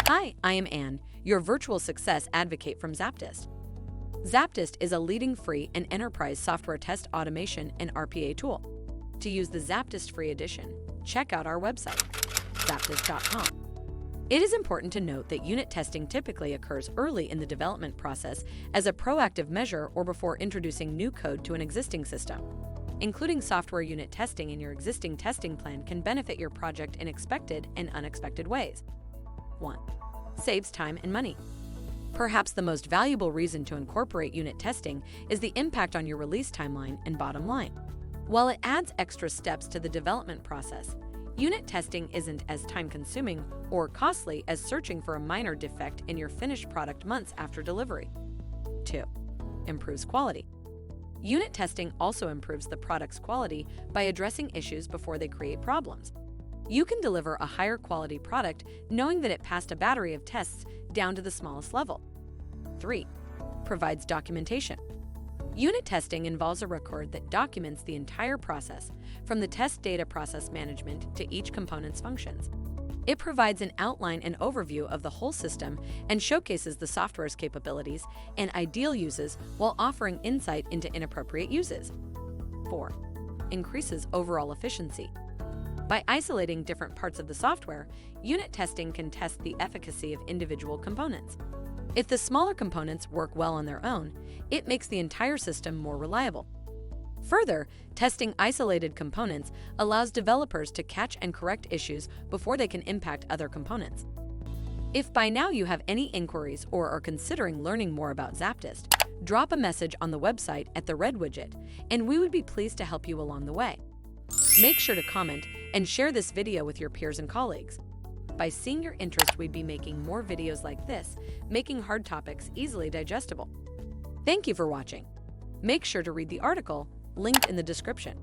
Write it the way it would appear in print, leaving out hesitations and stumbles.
Hi, I am Anne, your virtual success advocate from ZAPTEST. ZAPTEST is a leading free and enterprise software test automation and RPA tool. To use the ZAPTEST free edition, check out our website, ZAPTEST.AI. It is important to note that unit testing typically occurs early in the development process as a proactive measure or before introducing new code to an existing system. Including software unit testing in your existing testing plan can benefit your project in expected and unexpected ways. 1. Saves time and money. Perhaps the most valuable reason to incorporate unit testing is the impact on your release timeline and bottom line. While it adds extra steps to the development process, unit testing isn't as time-consuming or costly as searching for a minor defect in your finished product months after delivery. 2. Improves quality. Unit testing also improves the product's quality by addressing issues before they create problems. You can deliver a higher quality product knowing that it passed a battery of tests down to the smallest level. 3. Provides documentation. Unit testing involves a record that documents the entire process, from the test data process management to each component's functions. It provides an outline and overview of the whole system and showcases the software's capabilities and ideal uses while offering insight into inappropriate uses. 4. Increases overall efficiency. By isolating different parts of the software, unit testing can test the efficacy of individual components. If the smaller components work well on their own, it makes the entire system more reliable. Further, testing isolated components allows developers to catch and correct issues before they can impact other components. If by now you have any inquiries or are considering learning more about ZAPTEST, drop a message on the website at the red widget, and we would be pleased to help you along the way. Make sure to comment and share this video with your peers and colleagues. By seeing your interest, we'd be making more videos like this, making hard topics easily digestible. Thank you for watching. Make sure to read the article linked in the description.